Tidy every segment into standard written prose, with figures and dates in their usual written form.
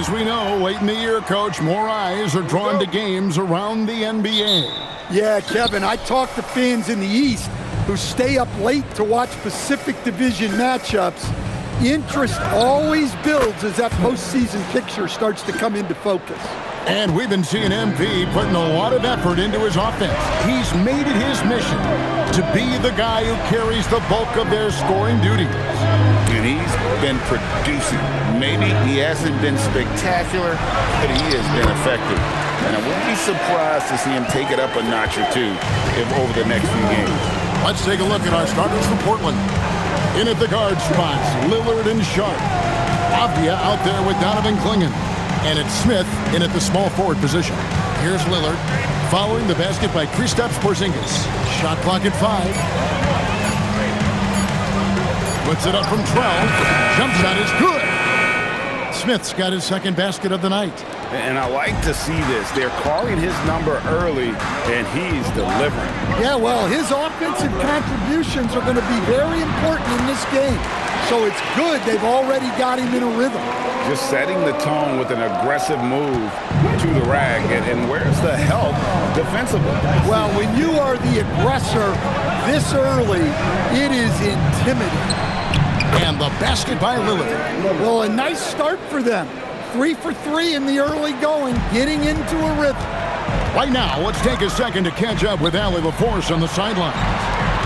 As we know, late in the year, Coach, more eyes are drawn to games around the NBA. Yeah, Kevin, I talk to fans in the East who stay up late to watch Pacific Division matchups. Interest always builds as that postseason picture starts to come into focus. And we've been seeing MP putting a lot of effort into his offense. He's made it his mission to be the guy who carries the bulk of their scoring duties. And he's been producing. Maybe he hasn't been spectacular, but he has been effective. And I wouldn't be surprised to see him take it up a notch or two over the next few games. Let's take a look at our starters for Portland. In at the guard spots, Lillard and Sharp. Avdia out there with Donovan Clingan. And it's Smith in at the small forward position. Here's Lillard, following the basket by Kristaps Porzingis. Shot clock at 5. Puts it up from 12. Jump shot is good. Smith's got his second basket of the night. And I like to see this. They're calling his number early, and he's delivering. Yeah, well, his offensive contributions are going to be very important in this game. So it's good they've already got him in a rhythm. Just setting the tone with an aggressive move to the rack. And where's the help defensively? Well, when you are the aggressor this early, it is intimidating. And the basket by Lillard. Well, a nice start for them. 3 for 3 in the early going, getting into a rhythm. Right now, let's take a second to catch up with Allie LaForce on the sidelines.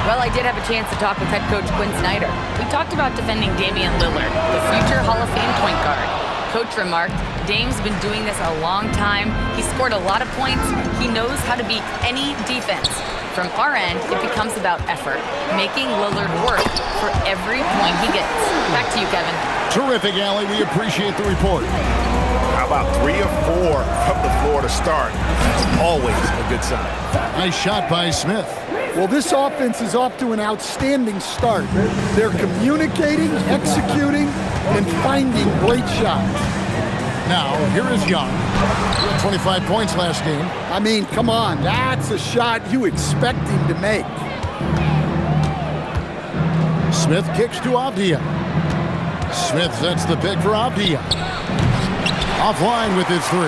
Well, I did have a chance to talk with head coach Quinn Snyder. We talked about defending Damian Lillard, the future Hall of Fame point guard. Coach remarked, Dame's been doing this a long time. He scored a lot of points. He knows how to beat any defense. From our end, it becomes about effort, making Lillard work for every point he gets. Back to you, Kevin. Terrific, Allie. We appreciate the report. How about 3 or 4 from the floor to start? That's always a good sign. Nice shot by Smith. Well, this offense is off to an outstanding start. They're communicating, executing, and finding great shots. Now, here is Young. 25 points last game. I mean, come on. That's a shot you expect him to make. Smith kicks to Avdia. Smith sets the pick for Avdia. Offline with his 3.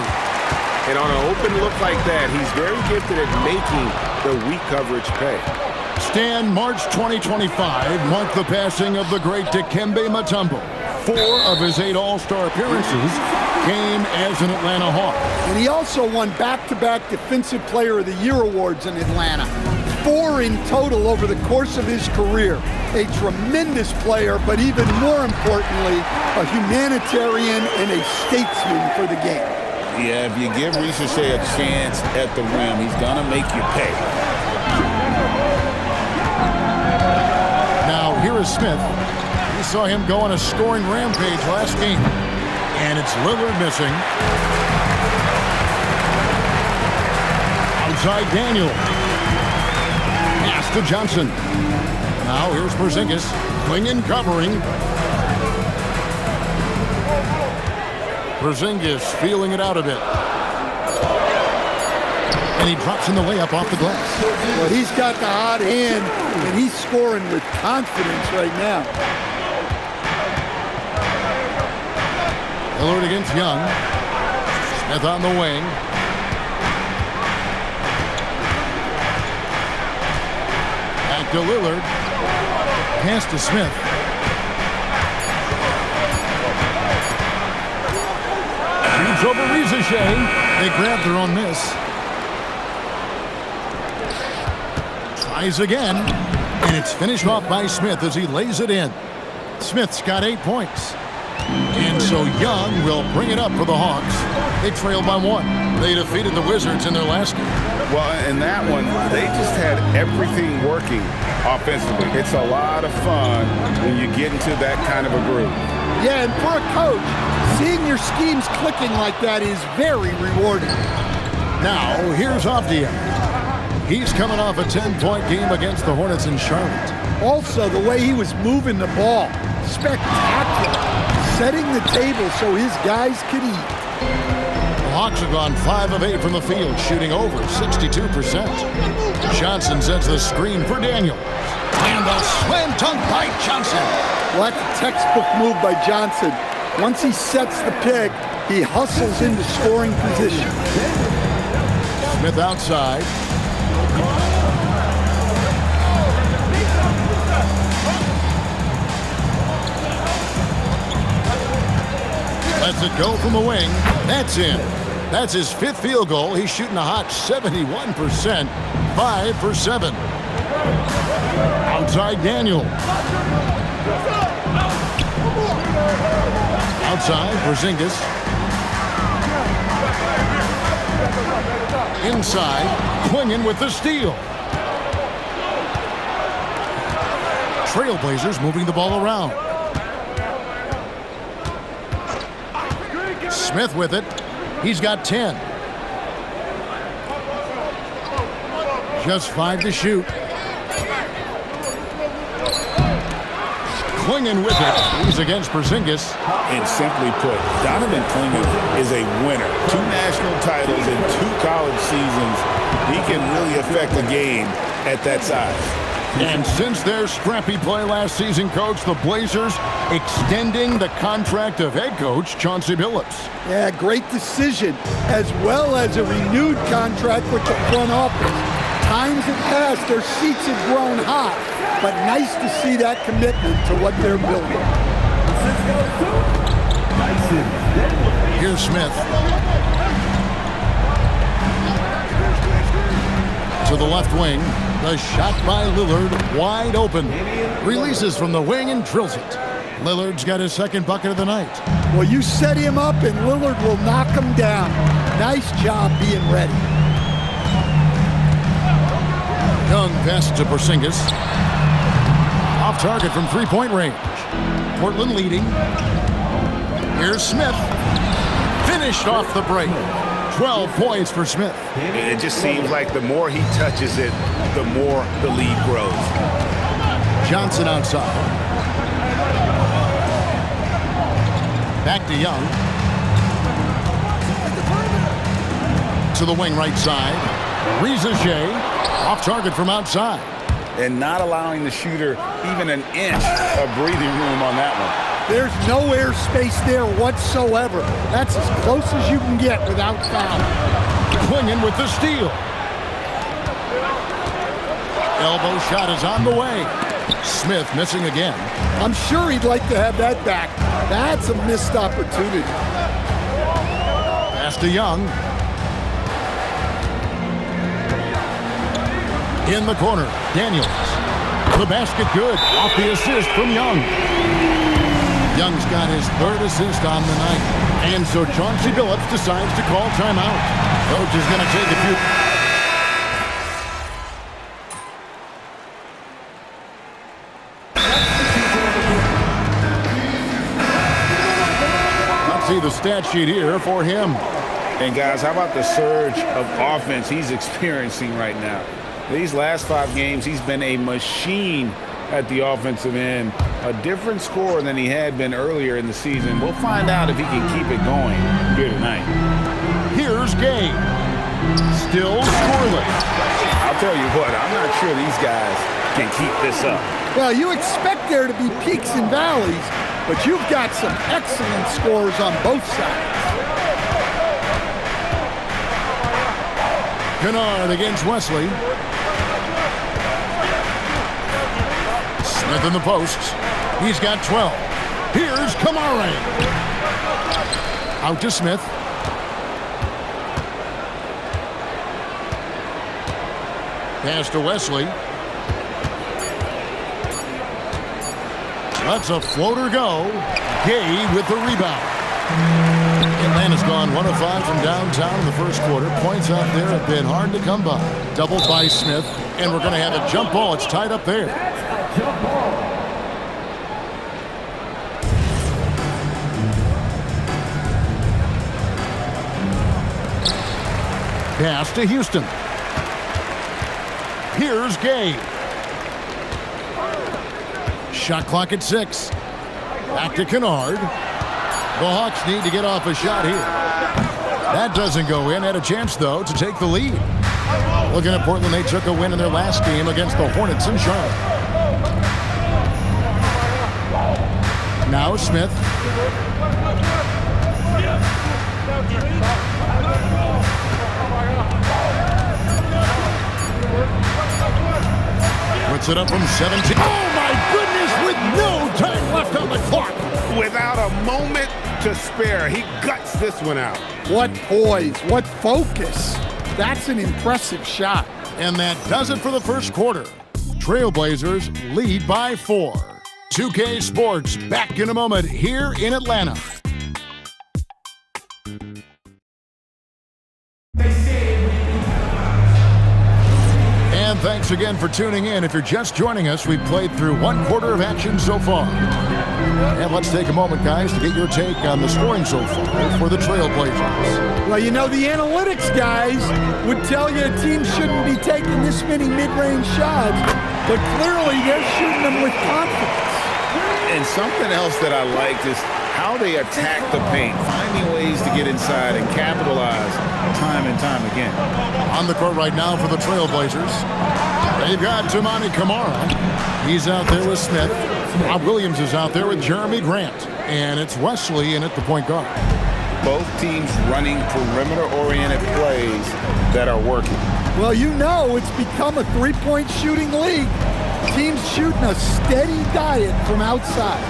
And on an open look like that, he's very gifted at making the weak coverage pay. Stan, March 2025 marked the passing of the great Dikembe Mutombo. 4 of his 8 All-Star appearances came as an Atlanta Hawk. And he also won back-to-back Defensive Player of the Year awards in Atlanta. 4 in total over the course of his career. A tremendous player, but even more importantly, a humanitarian and a statesman for the game. Yeah, if you give Ricochet a chance at the rim, he's going to make you pay. Now, here is Smith. We saw him go on a scoring rampage last game. And it's Lillard missing. Outside Daniel. Pass to Johnson. Now here's Porzingis. Clingan covering. Porzingis feeling it out a bit. And he drops in the layup off the glass. Well, he's got the hot hand, and he's scoring with confidence right now. Lillard against Young. Smith on the wing. Back to Lillard. Pass to Smith. Shoots over Ricochet. They grab their own miss. Tries again. And it's finished off by Smith as he lays it in. Smith's got 8 points. And so Young will bring it up for the Hawks. They trailed by 1. They defeated the Wizards in their last game. Well, in that one, they just had everything working offensively. It's a lot of fun when you get into that kind of a groove. Yeah, and for a coach, seeing your schemes clicking like that is very rewarding. Now, here's Avdia. He's coming off a 10-point game against the Hornets in Charlotte. Also, the way he was moving the ball, spectacular. Setting the table so his guys could eat. The Hawks have gone 5 of 8 from the field, shooting over 62%. Johnson sets the screen for Daniel. And the slam dunk by Johnson. Well, that's a textbook move by Johnson. Once he sets the pick, he hustles into scoring position. Smith outside. Lets it go from the wing. That's in. That's his 5th field goal. He's shooting a hot 71%. 5 for 7. Outside Daniel. Outside Porzingis. Inside, Clingan with the steal. Trailblazers moving the ball around. Smith with it. He's got 10. Just 5 to shoot. Clingan with it. He's against Porzingis. And simply put, Donovan Clingan is a winner. 2 national titles in 2 college seasons. He can really affect a game at that size. And since their scrappy play last season, Coach, the Blazers extending the contract of head coach Chauncey Billups. Yeah, great decision, as well as a renewed contract with the front office. Times have passed, their seats have grown hot, but nice to see that commitment to what they're building. Here's Smith. To the left wing. The shot by Lillard, wide open. Releases from the wing and drills it. Lillard's got his 2nd bucket of the night. Well, you set him up and Lillard will knock him down. Nice job being ready. Young passes to Porzingis. Off target from 3-point range. Portland leading. Here's Smith. Finished off the break. 12 points for Smith. It just seems like the more he touches it, the more the lead grows. Johnson outside. Back to Young. To the wing right side. Rizache off target from outside. And not allowing the shooter even an inch of breathing room on that one. There's no air space there whatsoever. That's as close as you can get without foul. Clingan with the steal. Elbow shot is on the way. Smith missing again. I'm sure he'd like to have that back. That's a missed opportunity. Pass to Young. In the corner, Daniels. The basket good. Off the assist from Young. Young's got his 3rd assist on the night. And so Chauncey Billups decides to call timeout. Coach is going to take a few... Let's see the stat sheet here for him. And guys, how about the surge of offense he's experiencing right now? These last 5 games, he's been a machine at the offensive end. A different scorer than he had been earlier in the season. We'll find out if he can keep it going here tonight. Here's Gay. Still scoreless. I'll tell you what, I'm not sure these guys can keep this up. Well, you expect there to be peaks and valleys, but you've got some excellent scores on both sides. Kennard against Wesley. Smith in the posts. He's got 12. Here's Kamara. Out to Smith. Pass to Wesley. Lets a floater go. Gay with the rebound. Atlanta's gone 1 of 5 from downtown in the first quarter. Points out there have been hard to come by. Doubled by Smith, and we're going to have a jump ball. It's tied up there. Pass to Houston. Here's Gay. Shot clock at 6. Back to Kennard. The Hawks need to get off a shot here. That doesn't go in. Had a chance, though, to take the lead. Looking at Portland, they took a win in their last game against the Hornets in Charlotte. Now Smith. Puts it up from 17. Oh, my goodness, with no time left on the clock. Without a moment to spare, he guts this one out. What poise, what focus. That's an impressive shot. And that does it for the first quarter. Trailblazers lead by 4. 2K Sports back in a moment here in Atlanta. And thanks again for tuning in. If you're just joining us, we've played through 1 quarter of action so far. And let's take a moment, guys, to get your take on the scoring so far for the Trailblazers. Well, you know, the analytics guys would tell you a team shouldn't be taking this many mid-range shots, but clearly they're shooting them with confidence. And something else that I liked is how they attack the paint, finding ways to get inside and capitalize time and time again. On the court right now for the Trailblazers, they've got Toumani Camara. He's out there with Smith. Rob Williams is out there with Jeremy Grant. And it's Wesley in at the point guard. Both teams running perimeter-oriented plays that are working. Well, you know it's become a three-point shooting league. Teams shooting a steady diet from outside.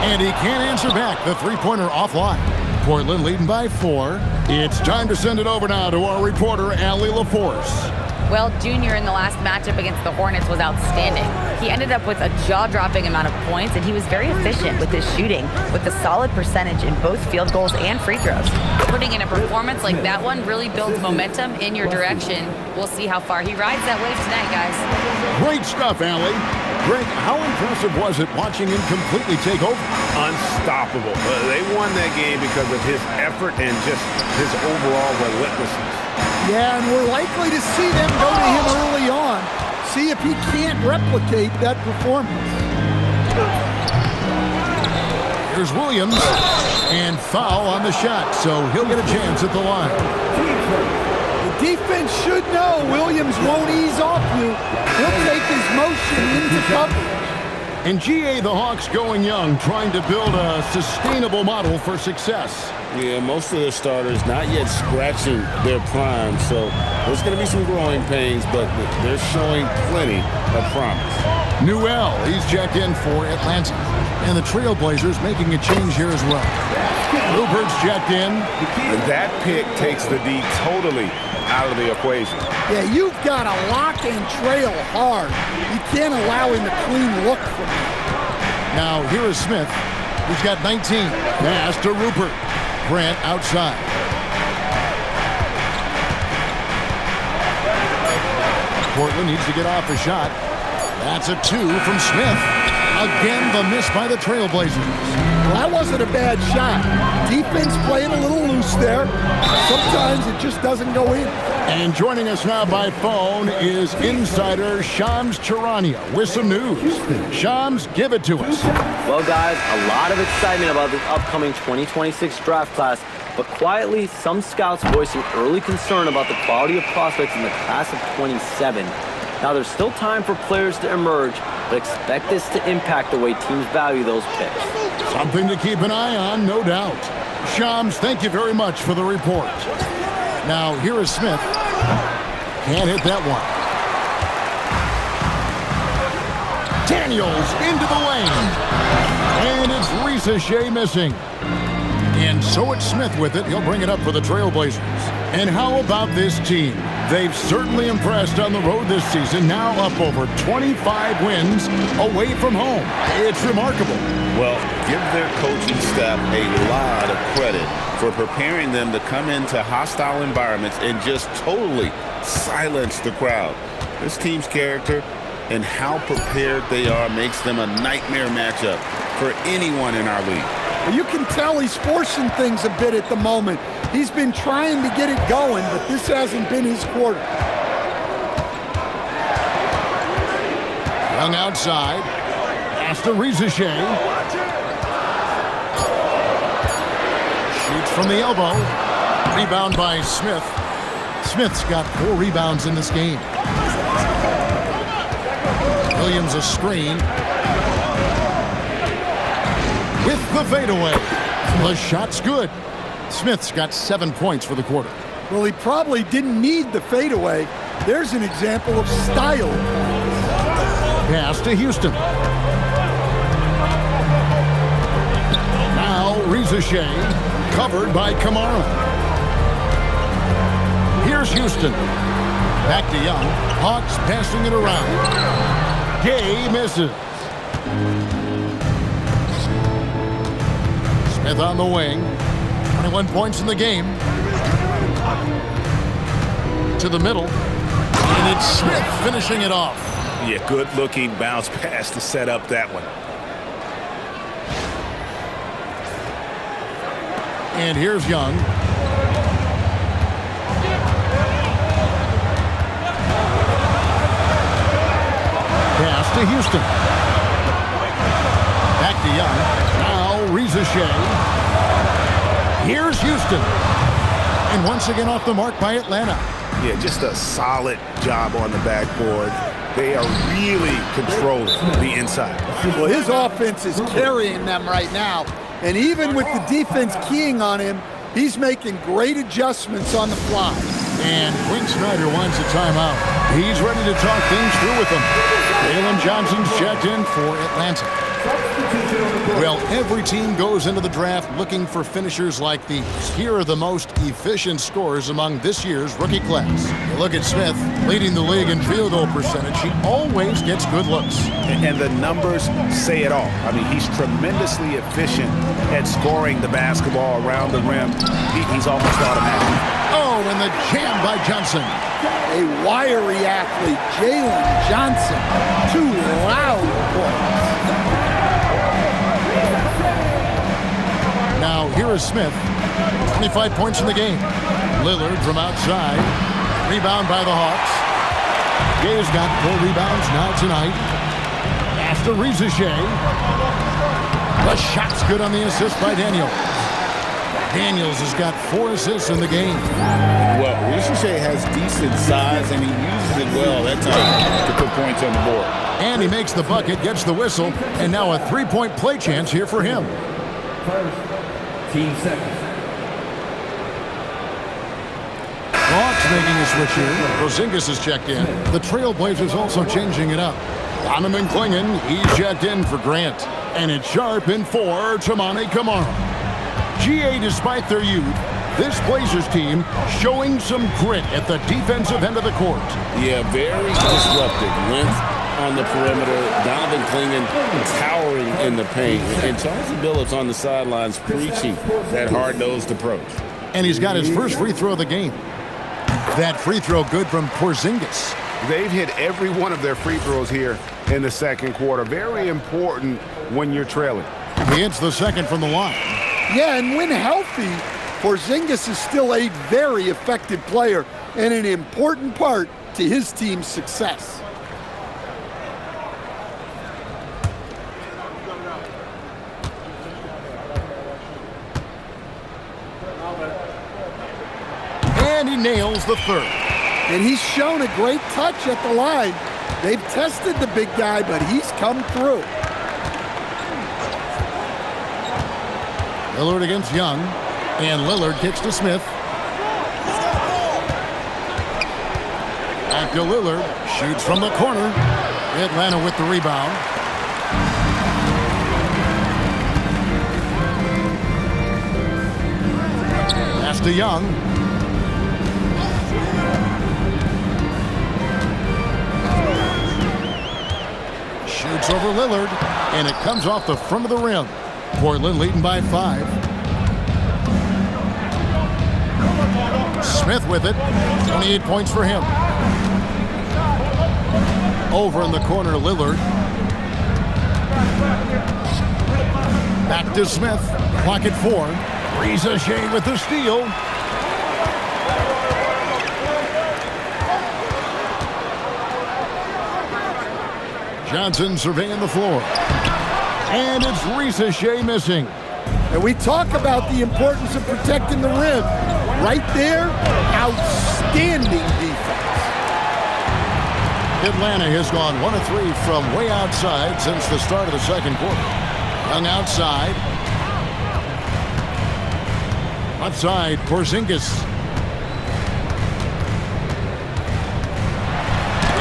And he can't answer back. The three-pointer offline. Portland leading by 4. It's time to send it over now to our reporter, Allie LaForce. Well, Junior in the last matchup against the Hornets was outstanding. He ended up with a jaw-dropping amount of points, and he was very efficient with his shooting, with a solid percentage in both field goals and free throws. Putting in a performance like that one really builds momentum in your direction. We'll see how far he rides that wave tonight, guys. Great stuff, Allie. Greg, how impressive was it watching him completely take over? Unstoppable. They won that game because of his effort and just his overall relentlessness. Yeah, and we're likely to see them go to him early on. See if he can't replicate that performance. Here's Williams, and foul on the shot, so he'll get a chance at the line. The defense should know Williams won't ease off you. He'll take his motion into coverage. And GA, the Hawks going young, trying to build a sustainable model for success. Yeah, most of their starters not yet scratching their prime, so there's going to be some growing pains, but they're showing plenty of promise. Newell, he's checked in for Atlanta. And the Trailblazers making a change here as well. Rupert's checked in. And that pick takes the D totally out of the equation. Yeah, you've got to lock and trail hard. You can't allow him a clean look from him. Now, here is Smith. He's got 19. Pass to Rupert. Grant outside. Portland needs to get off a shot. That's a 2 from Smith. Again, the miss by the Trailblazers. Well, that wasn't a bad shot. Defense playing a little loose there. Sometimes it just doesn't go in. And joining us now by phone is insider Shams Charania with some news. Shams, give it to us. Well, guys, a lot of excitement about this upcoming 2026 draft class, but quietly, some scouts voicing early concern about the quality of prospects in the class of 27. Now, there's still time for players to emerge, but expect this to impact the way teams value those picks. Something to keep an eye on, no doubt. Shams, thank you very much for the report. Now, here is Smith. Can't hit that one. Daniels into the lane. And it's Risa Shea missing. And so it's Smith with it. He'll bring it up for the Trailblazers. And how about this team? They've certainly impressed on the road this season, now up over 25 wins away from home. It's remarkable. Well, give their coaching staff a lot of credit for preparing them to come into hostile environments and just totally silence the crowd. This team's character and how prepared they are makes them a nightmare matchup for anyone in our league. You can tell he's forcing things a bit at the moment. He's been trying to get it going, but this hasn't been his quarter. Young outside. Pass to Risa Shea. Shoots from the elbow. Rebound by Smith. Smith's got 4 rebounds in this game. Williams a screen. With the fadeaway. The shot's good. Smith's got 7 points for the quarter. Well, he probably didn't need the fadeaway. There's an example of style. Pass to Houston. Now Reza Shea, covered by Kamara. Here's Houston. Back to Young. Hawks passing it around. Gay misses. Smith on the wing. 21 points in the game. To the middle. And it's Smith finishing it off. Yeah, good-looking bounce pass to set up that one. And here's Young. Pass to Houston. Back to Young. Now Reza Shea. Here's Houston. And once again off the mark by Atlanta. Yeah, just a solid job on the backboard. They are really controlling the inside. Well, his offense is carrying them right now. And even with the defense keying on him, he's making great adjustments on the fly. And Quinn Snyder wants a timeout. He's ready to talk things through with them. Jalen Johnson's checked in for Atlanta. Well, every team goes into the draft looking for finishers like these. Here are the most efficient scorers among this year's rookie class. You look at Smith, leading the league in field goal percentage. He always gets good looks. And the numbers say it all. I mean, he's tremendously efficient at scoring the basketball around the rim. He's almost automatic. Oh, and the jam by Johnson. A wiry athlete, Jalen Johnson. 2 loud points. Now, here is Smith. 25 points in the game. Lillard from outside. Rebound by the Hawks. Gay's got 4 rebounds now tonight. After Reza Shea. The shot's good on the assist by Daniels. Daniels has got 4 assists in the game. Well, Reza Shea has decent size, and he uses it well at times to put points on the board. And he makes the bucket, gets the whistle, and now a 3-point play chance here for him. 15 seconds. Hawks making a switch here. Porzingis is checked in. The Trailblazers also changing it up. Donovan Clingan, he's checked in for Grant. And it's Sharp in for Toumani Camara. GA, despite their youth, this Blazers team showing some grit at the defensive end of the court. Yeah, very disruptive. Length on the perimeter. Donovan Clingan towering in the paint. And Charles Billups on the sidelines preaching that hard-nosed approach. And he's got his first free throw of the game. That free throw good from Porzingis. They've hit every one of their free throws here in the second quarter. Very important when you're trailing. He hits the second from the line. Yeah, and when healthy, Porzingis is still a very effective player and an important part to his team's success. And he nails the third. And he's shown a great touch at the line. They've tested the big guy, but he's come through. Lillard against Young. And Lillard kicks to Smith. Back to Lillard. Shoots from the corner. Atlanta with the rebound. Pass to Young. Shoots over Lillard, and it comes off the front of the rim. Portland leading by 5. Smith with it. 28 points for him. Over in the corner, Lillard. Back to Smith. Clock at 4. Reza Shea with the steal. Johnson surveying the floor. And it's Reza Shea missing. And we talk about the importance of protecting the rim. Right there, outstanding defense. Atlanta has gone 1 of 3 from way outside since the start of the second quarter. Young outside. Left side, Porzingis.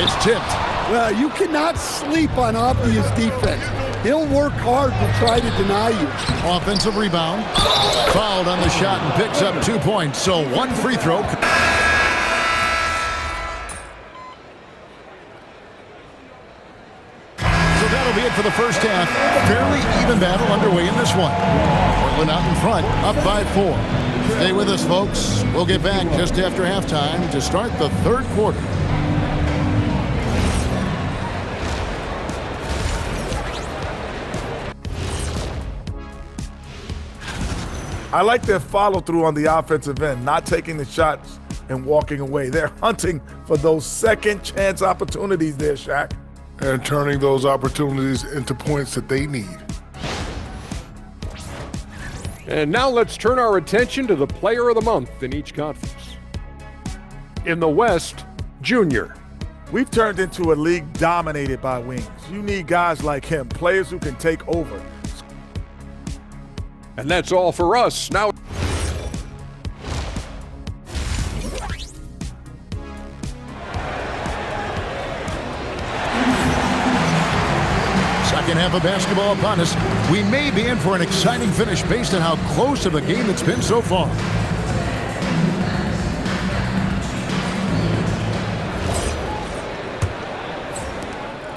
It's tipped. Well, you cannot sleep on Avdia's defense. He'll work hard to try to deny you. Offensive rebound. Fouled on the shot and picks up 2 points. So 1 free throw. So that'll be it for the first half. Fairly even battle underway in this one. Portland out in front, up by 4. Stay with us, folks. We'll get back just after halftime to start the third quarter. I like their follow-through on the offensive end, not taking the shots and walking away. They're hunting for those second-chance opportunities there, Shaq. And turning those opportunities into points that they need. And now let's turn our attention to the player of the month in each conference. In the West, Junior. We've turned into a league dominated by wings. You need guys like him, players who can take over. And that's all for us. Now, second half of basketball upon us. We may be in for an exciting finish based on how close of a game it's been so far.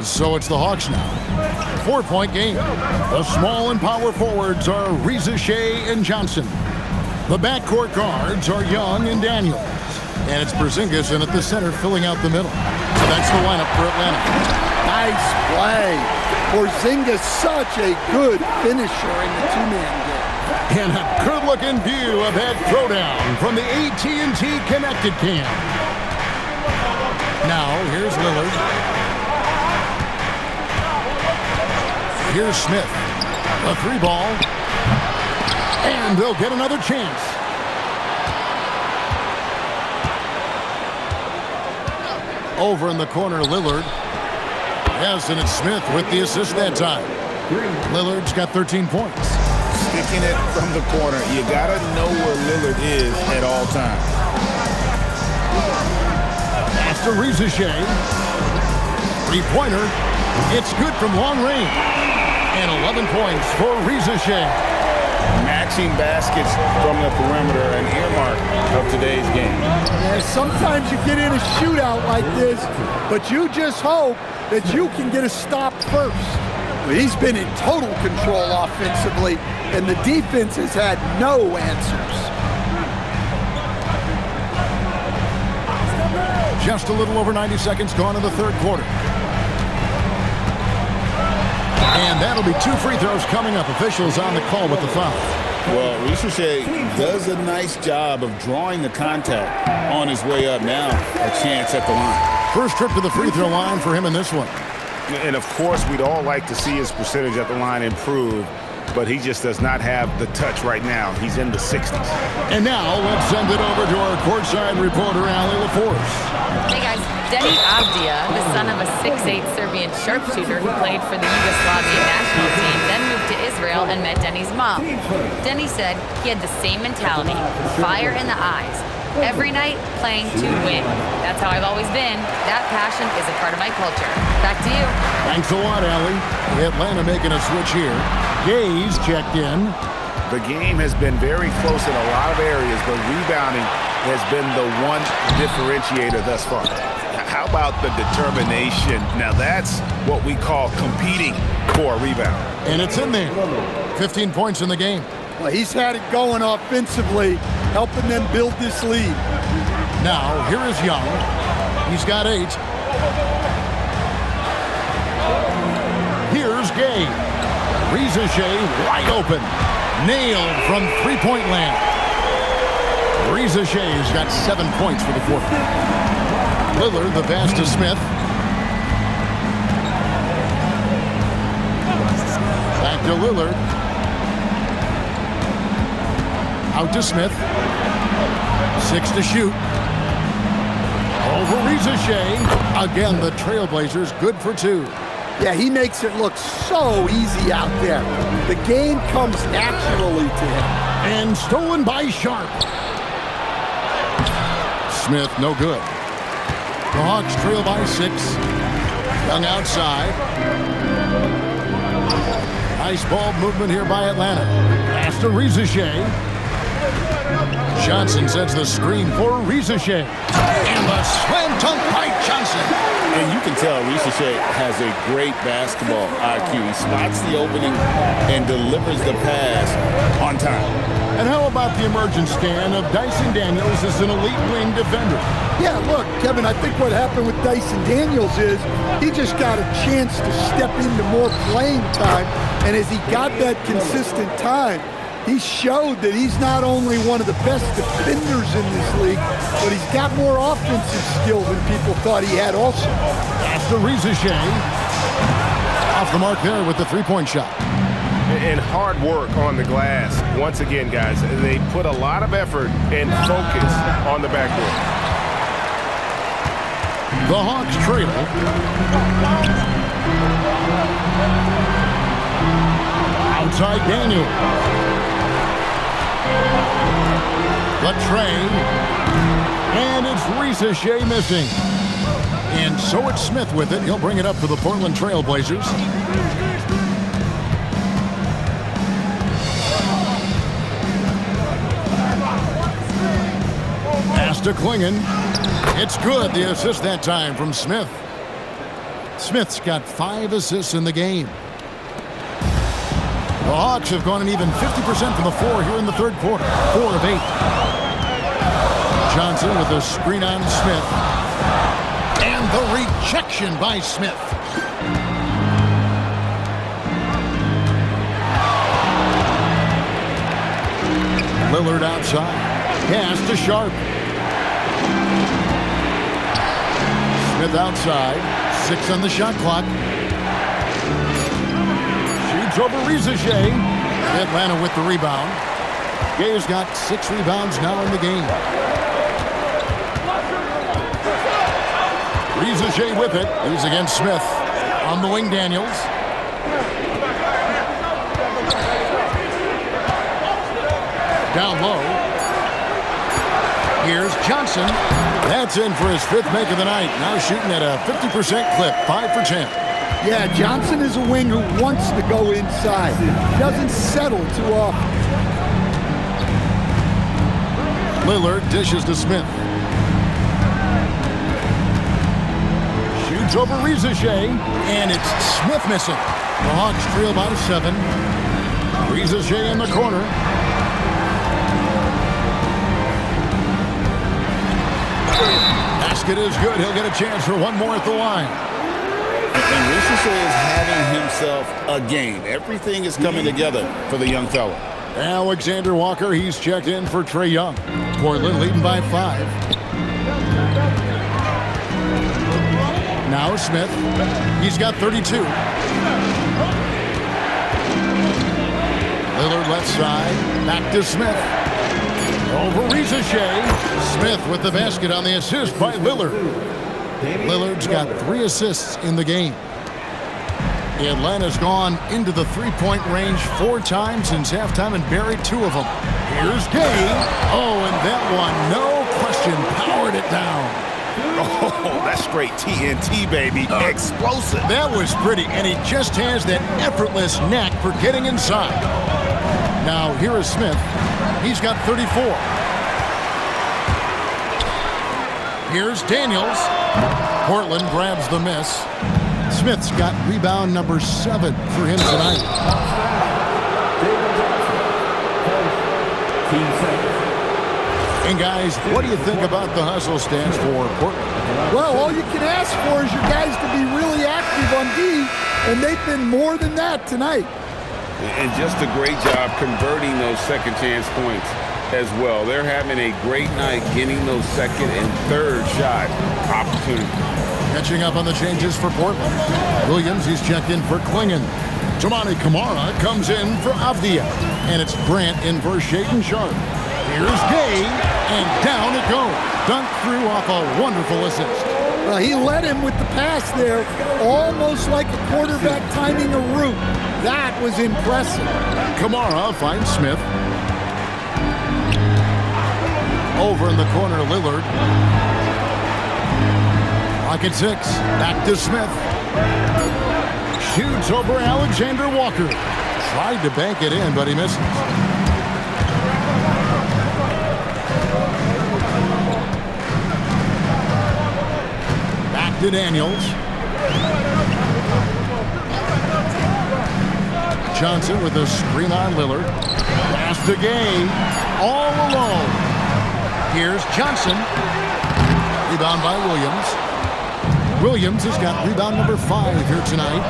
So it's the Hawks now. 4-point game. The small and power forwards are Reza Shea and Johnson. The backcourt guards are Young and Daniels. And it's Porzingis in at the center filling out the middle. So that's the lineup for Atlanta. Nice play. Porzingis, such a good finisher in the two-man game. And a good-looking view of that throwdown from the AT&T Connected Cam. Now, here's Lillard. Here's Smith. A 3-ball. And they'll get another chance. Over in the corner, Lillard. Yes, and it's Smith with the assist that time. Lillard's got 13 points. Sticking it from the corner. You got to know where Lillard is at all times. Pass to Reza Shea. 3-pointer. It's good from long range. And 11 points for Reza Shea. Matching baskets from the perimeter, an earmark of today's game. Yeah, sometimes you get in a shootout like this, but you just hope that you can get a stop first. He's been in total control offensively, and the defense has had no answers. Just a little over 90 seconds gone in the third quarter. And that'll be 2 free throws coming up. Officials on the call with the foul. Well, Reza Shea does a nice job of drawing the contact on his way up. Now a chance at the line. First trip to the free throw line for him in this one. And of course, we'd all like to see his percentage at the line improve, but he just does not have the touch right now. He's in the 60s. And now let's send it over to our courtside reporter, Allie LaForce. Hey guys, Deni Avdija, the son of a 6'8 Serbian sharpshooter who played for the Yugoslavian national team, then moved to Israel and met Deni's mom. Deni said he had the same mentality, fire in the eyes. Every night, playing to win. That's how I've always been. That passion is a part of my culture. Back to you. Thanks a lot, Allie. Atlanta making a switch here. Gaze checked in. The game has been very close in a lot of areas, but rebounding has been the one differentiator thus far. How about the determination? Now that's what we call competing for a rebound. And it's in there. 15 points in the game. Well, he's had it going offensively, helping them build this lead. Now, here is Young. He's got 8. Here's Gay. Reza Shea wide open. Nailed from three-point land. Reza Shea's got 7 points for the quarter. Lillard, the pass to Smith. Back to Lillard. Out to Smith. 6 to shoot. Over Reza Shea. Again, the Trailblazers good for 2. Yeah, he makes it look so easy out there. The game comes naturally to him. And stolen by Sharp. Smith, no good. The Hawks trail by 6. Young outside. Nice ball movement here by Atlanta. Pass to Rizachet. Johnson sets the screen for Rizachet. And the slam dunk by Johnson. And you can tell Rizachet has a great basketball IQ. He spots the opening and delivers the pass on time. And how about the emergence, Stan, of Dyson Daniels as an elite wing defender? Yeah, look, Kevin, I think what happened with Dyson Daniels is he just got a chance to step into more playing time. And as he got that consistent time, he showed that he's not only one of the best defenders in this league, but he's got more offensive skill than people thought he had also. That's the Rizachet. Off the mark there with the three-point shot. And hard work on the glass. Once again, guys, they put a lot of effort and focus on the backboard. The Hawks trail. Outside Daniel. The tray. And it's Rizachet missing. And so it's Smith with it. He'll bring it up for the Portland Trail Blazers. Pass to Clingan. It's good. The assist that time from Smith. Smith's got 5 assists in the game. The Hawks have gone an even 50% from the floor here in the third quarter. 4 of 8. Johnson with the screen on Smith. And the rejection by Smith. Lillard outside. Pass to Sharp. Smith outside. 6 on the shot clock. Shoots over Rizachet. Atlanta with the rebound. Gay's got 6 rebounds now in the game. Rizachet with it. He's against Smith. On the wing, Daniels. Down low. Here's Johnson. That's in for his 5th make of the night. Now shooting at a 50% clip. 5 for 10. Yeah, Johnson is a wing who wants to go inside. Doesn't settle too often. Lillard dishes to Smith. Shoots over Rizachet. And it's Smith missing. The Hawks trail by 7. Rizachet in the corner. Basket is good. He'll get a chance for one more at the line. And Rizachet is having himself a game. Everything is coming together for the young fella. Alexander Walker, he's checked in for Trae Young. Portland leading by 5. Now Smith. He's got 32. Lillard left side. Back to Smith. Over Rizachet. Smith with the basket on the assist by Lillard. Lillard's got 3 assists in the game. Atlanta's gone into the three-point range 4 times since halftime and buried 2 of them. Here's Gay. Oh, and that one, no question, powered it down. Oh, that's straight TNT, baby. Explosive. That was pretty, and he just has that effortless knack for getting inside. Now, here is Smith. He's got 34. Here's Daniels. Portland grabs the miss. Smith's got rebound number 7 for him tonight. And guys, what do you think about the hustle stance for Portland? Well, all you can ask for is your guys to be really active on D, and they've been more than that tonight. And just a great job converting those second chance points as well. They're having a great night getting those second and third shot opportunities. Catching up on the changes for Portland. Williams, he's checked in for Clingan. Toumani Camara comes in for Avdia. And it's Grant in for Shaedon Sharpe. Here's Gay, and down it goes. Dunk through off a wonderful assist. Well, he led him with the pass there, almost like a quarterback timing a route. That was impressive. Camara finds Smith. Over in the corner, Lillard. Clock at 6. Back to Smith. Shoots over Alexander Walker. Tried to bank it in, but he misses. Back to Daniels. Johnson with a screen on Lillard. Pass to Gay. All alone. Here's Johnson. Rebound by Williams. Williams has got rebound number 5 here tonight.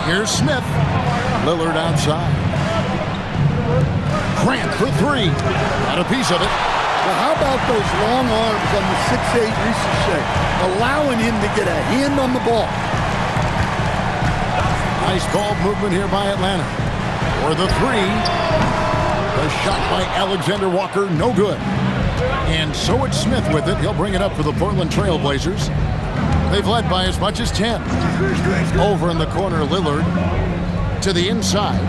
Here's Smith. Lillard outside. Grant for 3. Got a piece of it. Well, how about those long arms on the 6'8" Ricochet, allowing him to get a hand on the ball? Nice ball movement here by Atlanta. For the 3. The shot by Alexander Walker, no good. And so it's Smith with it. He'll bring it up for the Portland Trail Blazers. They've led by as much as 10. Over in the corner, Lillard to the inside.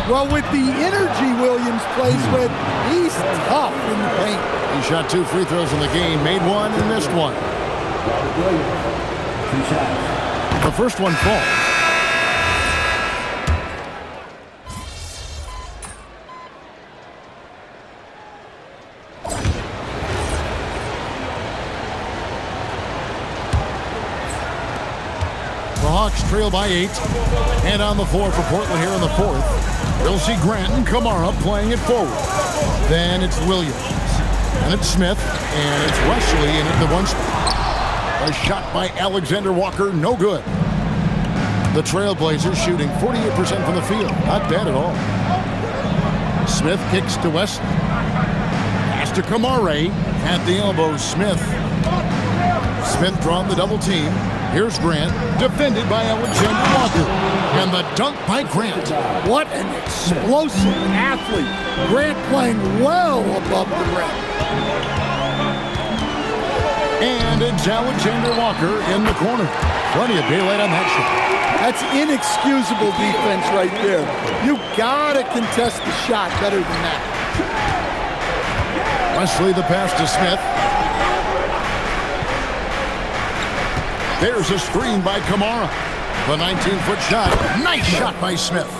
Well, with the energy Williams plays with, he's tough in the paint. He shot 2 free throws in the game, made 1 and missed 1. The first one falls. The Hawks trail by 8. And on the floor for Portland here in the 4th. We'll see Grant and Kamara playing it forward. Then it's Williams. And it's Smith. And it's Wesley in at the 1 spot. A shot by Alexander Walker, no good. The Trailblazers shooting 48% from the field. Not bad at all. Smith kicks to Wesley. Pass to Kamara. At the elbow, Smith. Smith drawn the double team. Here's Grant, defended by Alexander Walker. And the dunk by Grant. What an explosive athlete. Grant playing well above the rim. And it's Alexander Walker in the corner. Plenty of daylight on that shot. That's inexcusable defense right there. You gotta contest the shot better than that. Wesley the pass to Smith. There's a screen by Kamara. The 19-foot shot. Nice shot by Smith.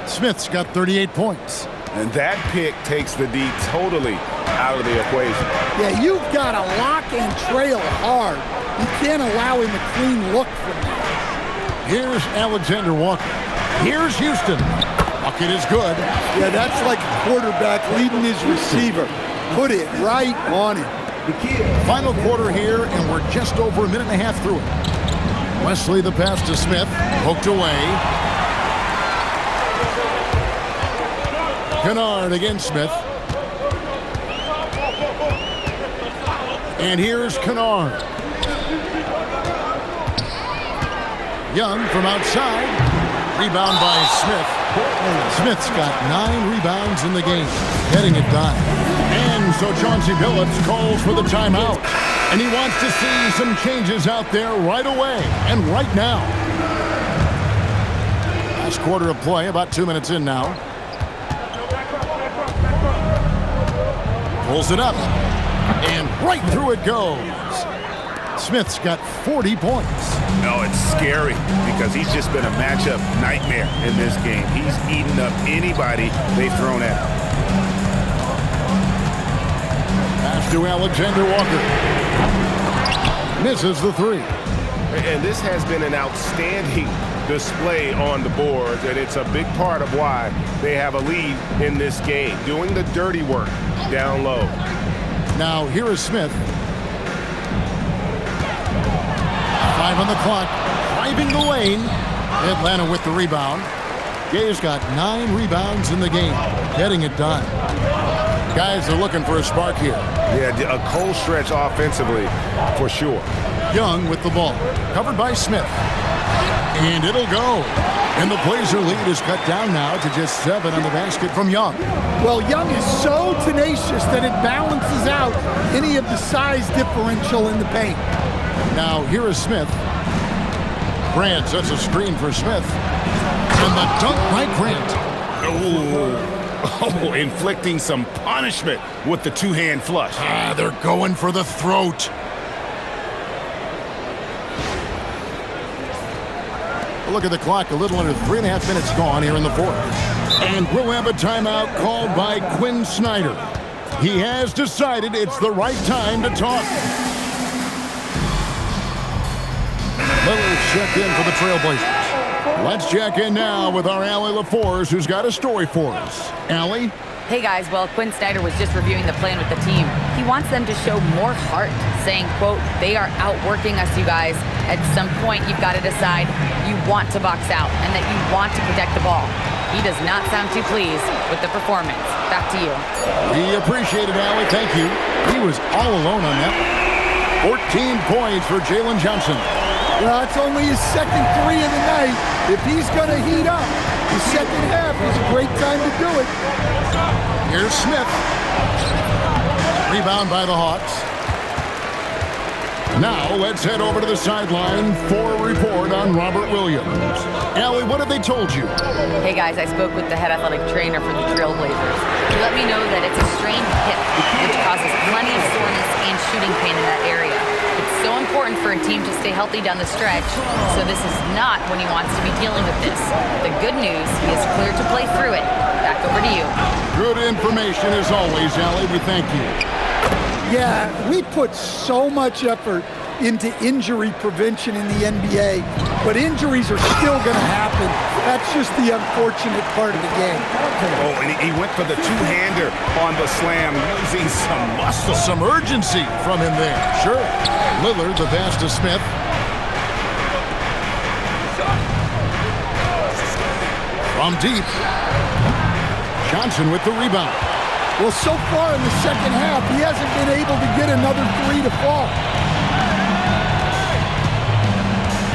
Smith's got 38 points. And that pick takes the D totally out of the equation. Yeah, you've got to lock and trail hard. You can't allow him a clean look from that. Here's Alexander Walker. Here's Houston. Bucket is good. Yeah, that's like a quarterback leading his receiver. Put it right on him. Final quarter here, and we're just over a minute and a half through it. Wesley the pass to Smith. Poked away. Kennard against Smith. And here's Kennard. Young from outside. Rebound by Smith. Smith's got 9 rebounds in the game. Getting it done. And so Chauncey Billups calls for the timeout. And he wants to see some changes out there right away and right now. Last quarter of play, about 2 minutes in now. Pulls it up. And right through it goes. Smith's got 40 points. No, it's scary because he's just been a matchup nightmare in this game. He's eaten up anybody they've thrown at him. Pass to Alexander Walker. Misses the 3. And this has been an outstanding display on the boards, and it's a big part of why they have a lead in this game, doing the dirty work down low. Now here is Smith. 5 on the clock, driving the lane. Atlanta with the rebound. Gay's got 9 rebounds in the game, getting it done. Guys are looking for a spark here. Yeah, a cold stretch offensively, for sure. Young with the ball, covered by Smith. And it'll go. And the Blazer lead is cut down now to just 7 on the basket from Young. Well, Young is so tenacious that it balances out any of the size differential in the paint. Now here is Smith. Grant sets a screen for Smith. And the dunk by Grant. Oh. Oh, inflicting some punishment with the two-hand flush. They're going for the throat. Look at the clock, a little under 3.5 minutes gone here in the fourth. And we'll have a timeout called by Quinn Snyder. He has decided it's the right time to talk. Lillard checked in for the Trailblazers. Let's check in now with our Allie LaForce, who's got a story for us. Allie? Hey guys, well, Quinn Snyder was just reviewing the plan with the team. He wants them to show more heart, saying, quote, they are outworking us, you guys. At some point, you've got to decide you want to box out and that you want to protect the ball. He does not sound too pleased with the performance. Back to you. We appreciate it, Allie. Thank you. He was all alone on that. 14 points for Jalen Johnson. Well, it's only his second three of the night. If he's going to heat up, the second half is a great time to do it. Here's Smith. Rebound by the Hawks. Now let's head over to the sideline for a report on Robert Williams. Allie, what have they told you? Hey guys, I spoke with the head athletic trainer for the Trailblazers. He let me know that it's a strained hip, which causes plenty of soreness and shooting pain in that area. It's so important for a team to stay healthy down the stretch, so this is not when he wants to be dealing with this. The good news, he is cleared to play through it. Back over to you. Good information as always, Allie. We thank you. Yeah, we put so much effort into injury prevention in the NBA, but injuries are still going to happen. That's just the unfortunate part of the game. Oh, and he went for the two-hander on the slam, using some muscle. Some urgency from him there. Sure. Lillard, the pass to Smith. From deep. Johnson with the rebound. Well, so far in the second half, he hasn't been able to get another three to fall.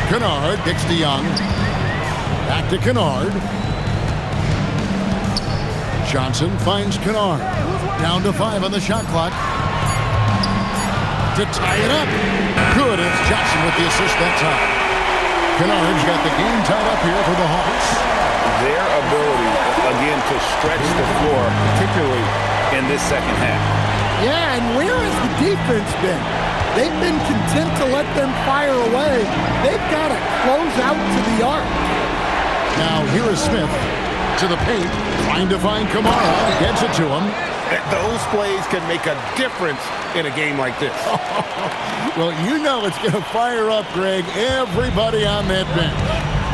Kennard kicks to Young. Back to Kennard. Johnson finds Kennard. Down to 5 on the shot clock. To tie it up. Good. It's Johnson with the assist that time. Kennard's got the game tied up here for the Hawks. Their ability, again, to stretch the floor, particularly in this second half. Yeah, and where has the defense been? They've been content to let them fire away. They've got to close out to the arc. Now here is Smith to the paint, trying to find Kamara. Gets it to him. Those plays can make a difference in a game like this. Well, you know it's going to fire up, Greg, everybody on that bench.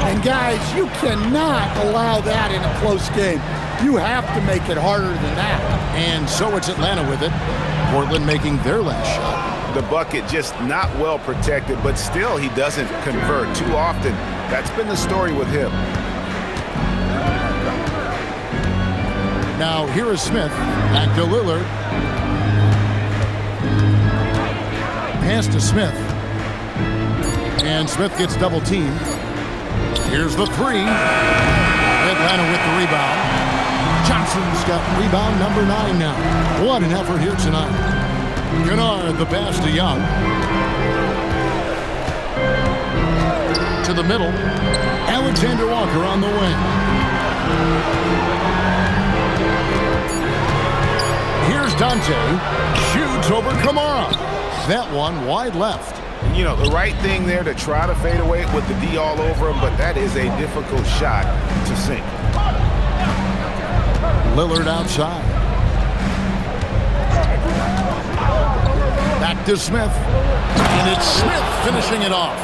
And guys, you cannot allow that in a close game. You have to make it harder than that. And so it's Atlanta with it. Portland making their last shot. The bucket just not well protected, but still he doesn't convert too often. That's been the story with him. Now here is Smith. Back to Lillard. Pass to Smith. And Smith gets double teamed. Here's the three. Atlanta with the rebound. Johnson's got rebound number 9 now. What an effort here tonight. Kennard, the pass to Young. To the middle. Alexander Walker on the wing. Here's Dante. Shoots over Kamara. That one wide left. You know, the right thing there to try to fade away with the D all over him, but that is a difficult shot to sink. Lillard outside. Back to Smith. And it's Smith finishing it off.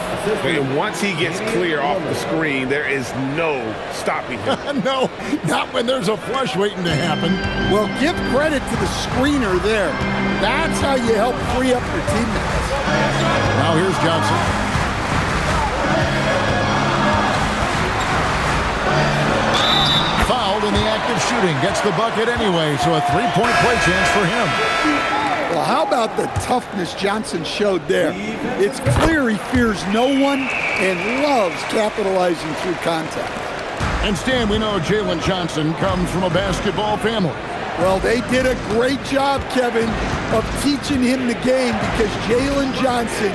And once he gets clear off the screen, there is no stopping him. No, not when there's a flush waiting to happen. Well, give credit to the screener there. That's how you help free up your teammates. Now here's Johnson. Fouled in the act of shooting. Gets the bucket anyway, so a three-point play chance for him. Well, how about the toughness Johnson showed there? It's clear he fears no one and loves capitalizing through contact. And Stan, we know Jalen Johnson comes from a basketball family. Well, they did a great job, Kevin, of teaching him the game because Jalen Johnson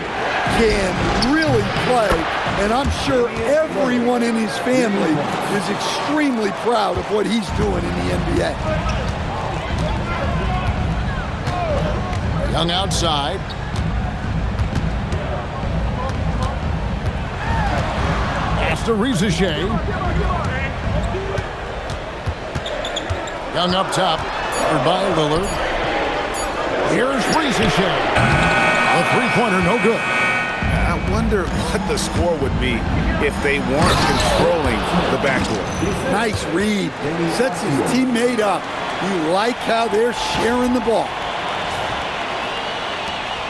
can really play And I'm sure everyone in his family is extremely proud of what he's doing in the NBA. Young outside. Pass to Riziche. Young up top. Covered by Lillard. Here's Riziche. A three-pointer, no good. I wonder what the score would be if they weren't controlling the backcourt. Nice read. Sets his teammate up. You like how they're sharing the ball.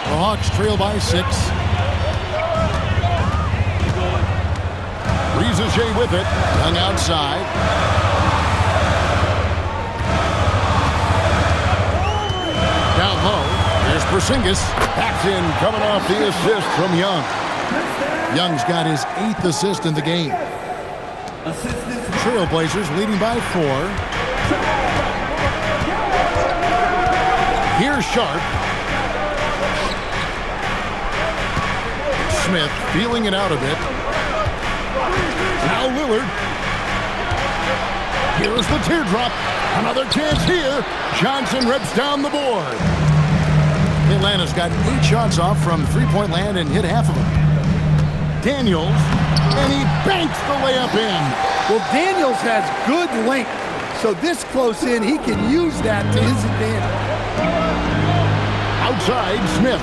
The Hawks trail by 6. Riziche with it. Young outside. Down low. Here's Porzingis. That's in, coming off the assist from Young. Young's got his 8th assist in the game. Trailblazers leading by 4. Here's Sharp. Smith feeling it out a bit. Now Lillard. Here's the teardrop. Another chance here. Johnson rips down the board. Atlanta's got 8 shots off from three-point land and hit half of them. Daniels, and he banks the layup in. Well, Daniels has good length, so this close in, he can use that to his advantage. Outside, Smith.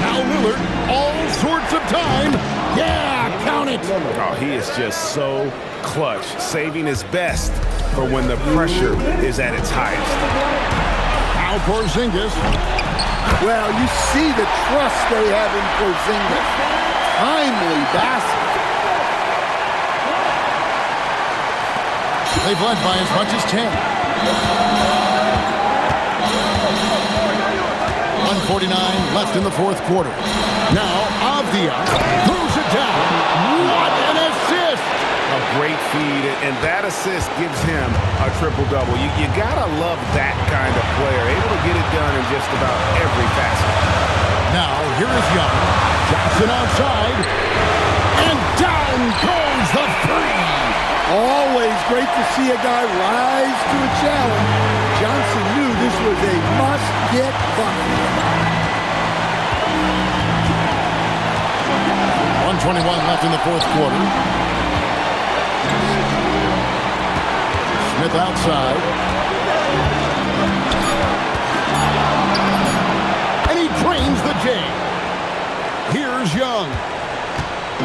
Now Lillard, all sorts of time. Yeah, count it. Oh, he is just so clutch, saving his best for when the pressure is at its highest. Now Porzingis. Well, you see the trust they have in Porzingis. Timely basket. They've led by as much as 10. 1:49 left in the fourth quarter. Now Avdia throws it down. What an assist! A great feed, and that assist gives him a triple-double. You gotta love that kind of player, able to get it done in just about every facet. Now, here is Young. Johnson outside. And down goes the 3. Always great to see a guy rise to a challenge. Johnson knew this was a must-get bucket. 1:21 left in the fourth quarter. Smith outside. And he drains the J. Here's Young.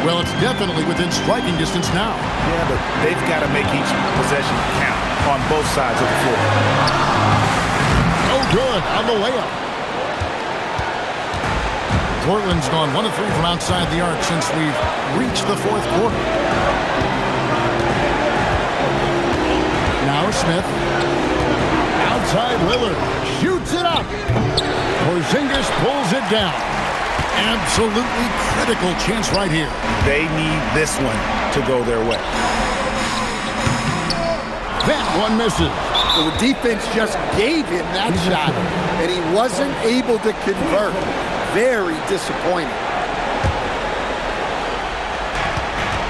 Well, it's definitely within striking distance now. Yeah, but they've got to make each possession count on both sides of the floor. Oh, good on the layup. Portland's gone 1 of 3 from outside the arc since we've reached the fourth quarter. Now Smith. Outside Lillard. Shoots it up. Porzingis pulls it down. Absolutely critical chance right here. They need this one to go their way. That one misses. Well, the defense just gave him that shot, and he wasn't able to convert. Very disappointing.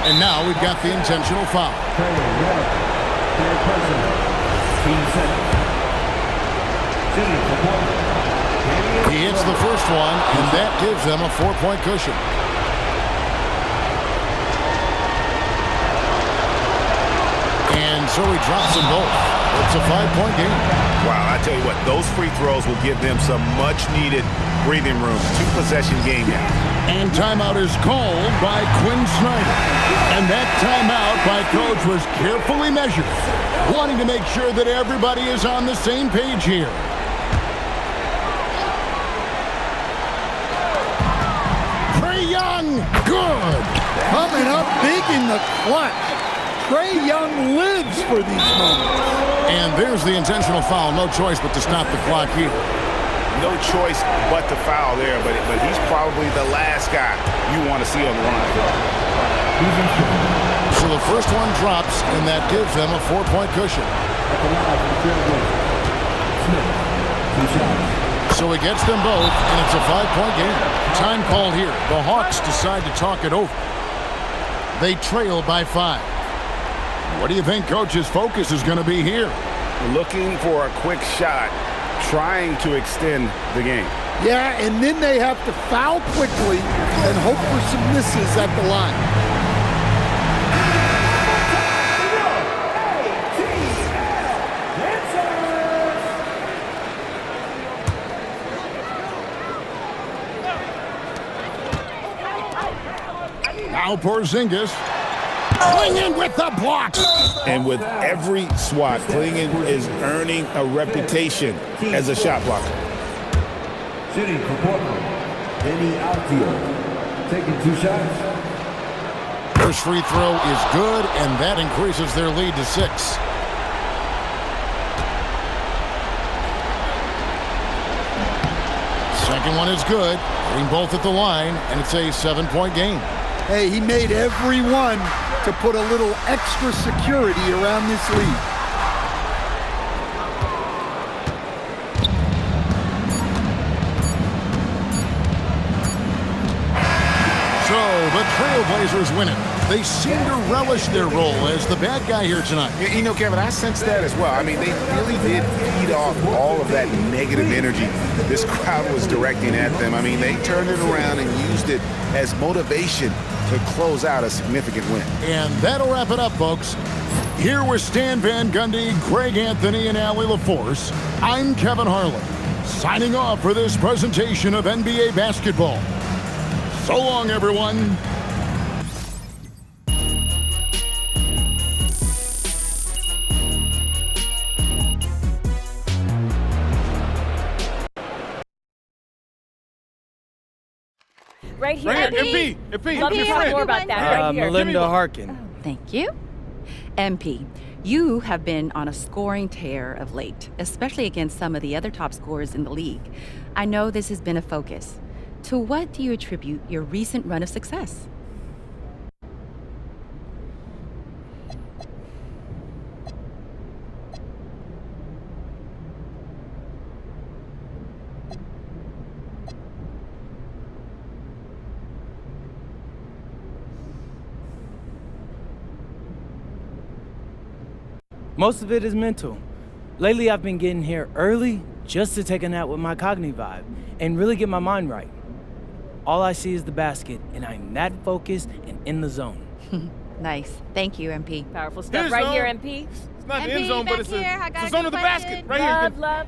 And now we've got the intentional foul. He hits the first one, and that gives them a 4-point cushion. And so he drops them both. It's a 5-point game. Wow, I tell you what, those free throws will give them some much-needed breathing room. 2-possession game now. And timeout is called by Quinn Snyder. And that timeout by Coach was carefully measured, wanting to make sure that everybody is on the same page here. Trae Young, good. Coming up big in the clutch. Trae Young lives for these moments. And there's the intentional foul. No choice but to stop the clock here. No choice but to foul there, but he's probably the last guy you want to see on the line. So the first one drops, and that gives them a 4-point cushion. So he gets them both, and it's a 5-point game. Time called here. The Hawks decide to talk it over. They trail by 5. What do you think Coach's focus is going to be here? Looking for a quick shot, trying to extend the game. Yeah, and then they have to foul quickly and hope for some misses at the line. Now Porzingis. Clingan with the block. And with every swat, Clingan is earning a reputation as a shot blocker. Shooting for Portland, Danny Outfield, taking 2 shots. First free throw is good, and that increases their lead to 6. Second one is good, hitting both at the line, and it's a 7-point game. Hey, he made every one to put a little extra security around this lead. So the Trailblazers win it. They seem to relish their role as the bad guy here tonight. You know, Kevin, I sense that as well. I mean, they really did feed off all of that negative energy this crowd was directing at them. I mean, they turned it around and used it as motivation to close out a significant win. And that'll wrap it up, folks. Here with Stan Van Gundy, Greg Anthony, and Allie LaForce, I'm Kevin Harlan, signing off for this presentation of NBA basketball. So long, everyone. Right here. MP. Love to talk more about that right here. Melinda Harkin. Thank you. MP, you have been on a scoring tear of late, especially against some of the other top scorers in the league. I know this has been a focus. To what do you attribute your recent run of success? Most of it is mental. Lately, I've been getting here early just to take a nap with my cognitive vibe and really get my mind right. All I see is the basket, and I'm that focused and in the zone. Nice. Thank you, MP. Powerful stuff right here, MP. It's not the end zone, but it's the zone of the basket right here. Love.